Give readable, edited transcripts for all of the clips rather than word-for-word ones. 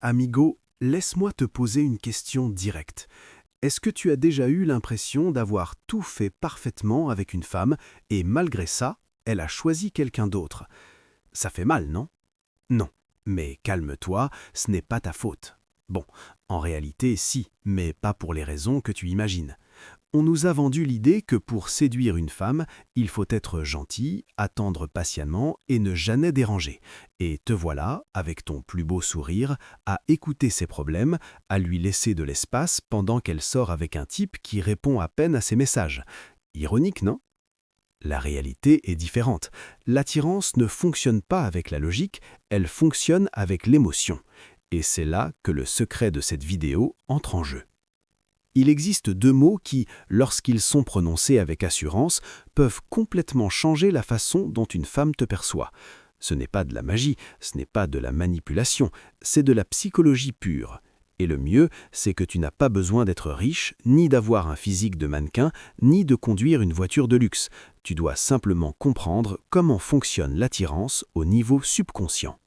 Amigo, laisse-moi te poser une question directe. Est-ce que tu as déjà eu l'impression d'avoir tout fait parfaitement avec une femme et malgré ça, elle a choisi quelqu'un d'autre? Ça fait mal, non? Non. Mais calme-toi, ce n'est pas ta faute. Bon, en réalité, si, mais pas pour les raisons que tu imagines. On nous a vendu l'idée que pour séduire une femme, il faut être gentil, attendre patiemment et ne jamais déranger. Et te voilà, avec ton plus beau sourire, à écouter ses problèmes, à lui laisser de l'espace pendant qu'elle sort avec un type qui répond à peine à ses messages. Ironique, non? La réalité est différente. L'attirance ne fonctionne pas avec la logique, elle fonctionne avec l'émotion. Et c'est là que le secret de cette vidéo entre en jeu. Il existe deux mots qui, lorsqu'ils sont prononcés avec assurance, peuvent complètement changer la façon dont une femme te perçoit. Ce n'est pas de la magie, ce n'est pas de la manipulation, c'est de la psychologie pure. Et le mieux, c'est que tu n'as pas besoin d'être riche, ni d'avoir un physique de mannequin, ni de conduire une voiture de luxe. Tu dois simplement comprendre comment fonctionne l'attirance au niveau subconscient.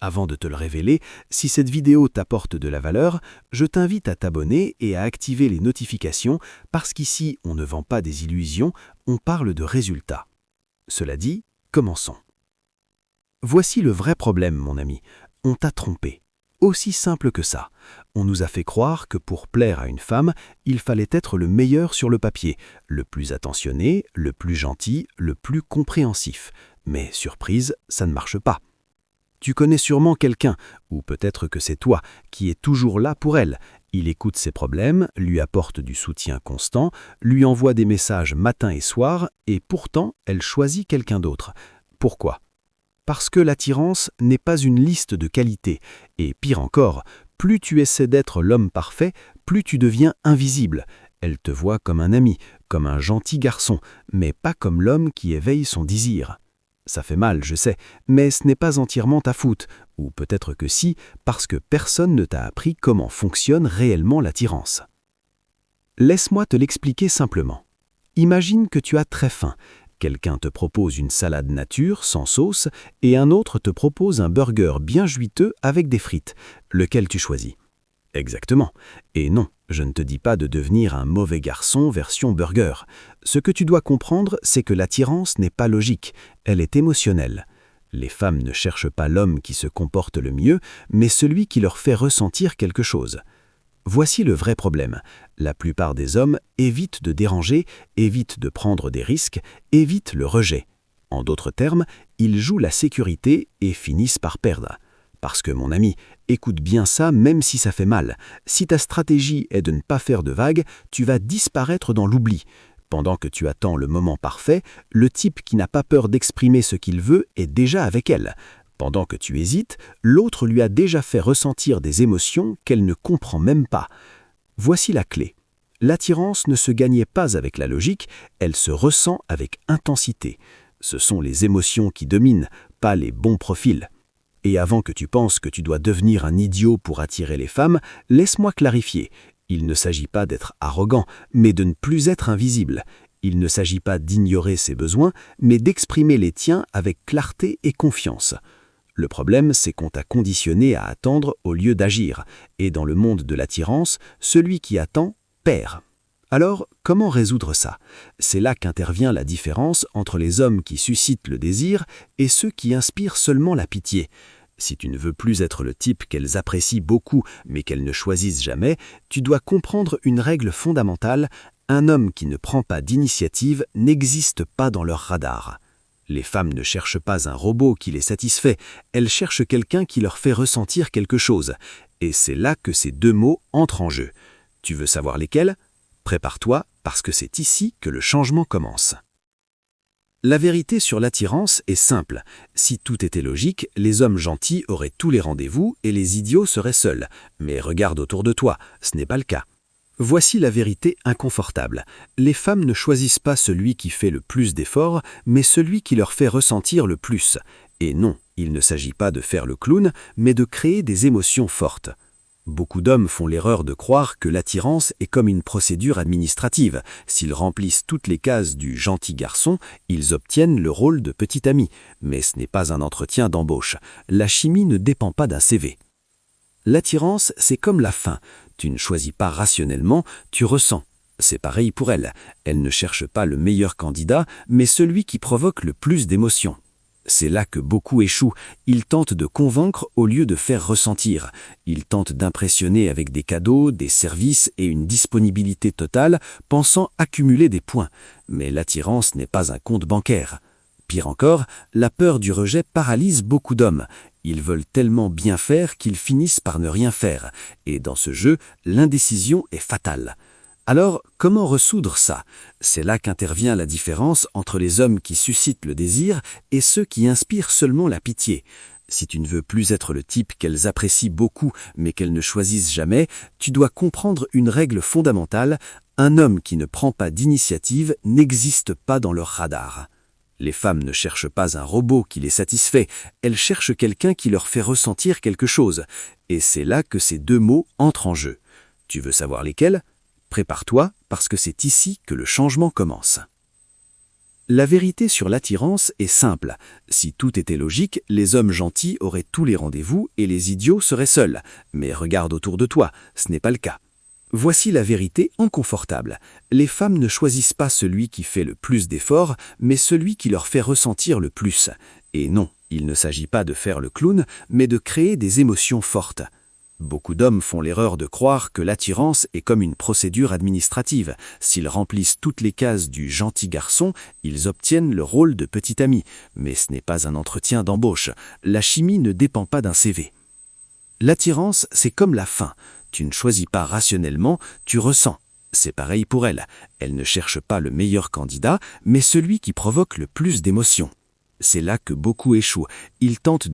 Avant de te le révéler, si cette vidéo t'apporte de la valeur, je t'invite à t'abonner et à activer les notifications parce qu'ici, on ne vend pas des illusions, on parle de résultats. Cela dit, commençons. Voici le vrai problème, mon ami. On t'a trompé. Aussi simple que ça. On nous a fait croire que pour plaire à une femme, il fallait être le meilleur sur le papier, le plus attentionné, le plus gentil, le plus compréhensif. Mais surprise, ça ne marche pas. Tu connais sûrement quelqu'un, ou peut-être que c'est toi, qui est toujours là pour elle. Il écoute ses problèmes, lui apporte du soutien constant, lui envoie des messages matin et soir, et pourtant, elle choisit quelqu'un d'autre. Pourquoi? Parce que l'attirance n'est pas une liste de qualités. Et pire encore, plus tu essaies d'être l'homme parfait, plus tu deviens invisible. Elle te voit comme un ami, comme un gentil garçon, mais pas comme l'homme qui éveille son désir. Ça fait mal, je sais, mais ce n'est pas entièrement ta faute, ou peut-être que si, parce que personne ne t'a appris comment fonctionne réellement l'attirance. Laisse-moi te l'expliquer simplement. Imagine que tu as très faim. Quelqu'un te propose une salade nature, sans sauce, et un autre te propose un burger bien juiteux avec des frites. Lequel tu choisis? Exactement. Et non, je ne te dis pas de devenir un mauvais garçon version burger. Ce que tu dois comprendre, c'est que l'attirance n'est pas logique, elle est émotionnelle. Les femmes ne cherchent pas l'homme qui se comporte le mieux, mais celui qui leur fait ressentir quelque chose. Voici le vrai problème. La plupart des hommes évitent de déranger, évitent de prendre des risques, évitent le rejet. En d'autres termes, ils jouent la sécurité et finissent par perdre. Parce que, mon ami, écoute bien ça même si ça fait mal. Si ta stratégie est de ne pas faire de vagues, tu vas disparaître dans l'oubli. Pendant que tu attends le moment parfait, le type qui n'a pas peur d'exprimer ce qu'il veut est déjà avec elle. Pendant que tu hésites, l'autre lui a déjà fait ressentir des émotions qu'elle ne comprend même pas. Voici la clé. L'attirance ne se gagnait pas avec la logique, elle se ressent avec intensité. Ce sont les émotions qui dominent, pas les bons profils. Et avant que tu penses que tu dois devenir un idiot pour attirer les femmes, laisse-moi clarifier. Il ne s'agit pas d'être arrogant, mais de ne plus être invisible. Il ne s'agit pas d'ignorer ses besoins, mais d'exprimer les tiens avec clarté et confiance. Le problème, c'est qu'on t'a conditionné à attendre au lieu d'agir. Et dans le monde de l'attirance, celui qui attend perd. Alors, comment résoudre ça? C'est là qu'intervient la différence entre les hommes qui suscitent le désir et ceux qui inspirent seulement la pitié. Si tu ne veux plus être le type qu'elles apprécient beaucoup mais qu'elles ne choisissent jamais, tu dois comprendre une règle fondamentale: un homme qui ne prend pas d'initiative n'existe pas dans leur radar. Les femmes ne cherchent pas un robot qui les satisfait, elles cherchent quelqu'un qui leur fait ressentir quelque chose. Et c'est là que ces deux mots entrent en jeu. Tu veux savoir lesquels? Prépare-toi, parce que c'est ici que le changement commence. La vérité sur l'attirance est simple. Si tout était logique, les hommes gentils auraient tous les rendez-vous et les idiots seraient seuls. Mais regarde autour de toi, ce n'est pas le cas. Voici la vérité inconfortable. Les femmes ne choisissent pas celui qui fait le plus d'efforts, mais celui qui leur fait ressentir le plus. Et non, il ne s'agit pas de faire le clown, mais de créer des émotions fortes. Beaucoup d'hommes font l'erreur de croire que l'attirance est comme une procédure administrative. S'ils remplissent toutes les cases du gentil garçon, ils obtiennent le rôle de petit ami. Mais ce n'est pas un entretien d'embauche. La chimie ne dépend pas d'un CV. L'attirance, c'est comme la faim. Tu ne choisis pas rationnellement, tu ressens. C'est pareil pour elle. Elle ne cherche pas le meilleur candidat, mais celui qui provoque le plus d'émotions. C'est là que beaucoup échouent. Ils tentent de convaincre au lieu de faire ressentir. Ils tentent d'impressionner avec des cadeaux, des services et une disponibilité totale, pensant accumuler des points. Mais l'attirance n'est pas un compte bancaire. Pire encore, la peur du rejet paralyse beaucoup d'hommes. Ils veulent tellement bien faire qu'ils finissent par ne rien faire. Et dans ce jeu, l'indécision est fatale. Alors, comment ressoudre ça? C'est là qu'intervient la différence entre les hommes qui suscitent le désir et ceux qui inspirent seulement la pitié. Si tu ne veux plus être le type qu'elles apprécient beaucoup mais qu'elles ne choisissent jamais, tu dois comprendre une règle fondamentale: un homme qui ne prend pas d'initiative n'existe pas dans leur radar. Les femmes ne cherchent pas un robot qui les satisfait, elles cherchent quelqu'un qui leur fait ressentir quelque chose. Et c'est là que ces deux mots entrent en jeu. Tu veux savoir lesquels? Prépare-toi, parce que c'est ici que le changement commence. La vérité sur l'attirance est simple. Si tout était logique, les hommes gentils auraient tous les rendez-vous et les idiots seraient seuls. Mais regarde autour de toi, ce n'est pas le cas. Voici la vérité inconfortable. Les femmes ne choisissent pas celui qui fait le plus d'efforts, mais celui qui leur fait ressentir le plus. Et non, il ne s'agit pas de faire le clown, mais de créer des émotions fortes. Beaucoup d'hommes font l'erreur de croire que l'attirance est comme une procédure administrative. S'ils remplissent toutes les cases du gentil garçon, ils obtiennent le rôle de petit ami. Mais ce n'est pas un entretien d'embauche. La chimie ne dépend pas d'un CV. L'attirance, c'est comme la faim. Tu ne choisis pas rationnellement, tu ressens. C'est pareil pour elle. Elle ne cherche pas le meilleur candidat, mais celui qui provoque le plus d'émotions. C'est là que beaucoup échouent. Ils tentent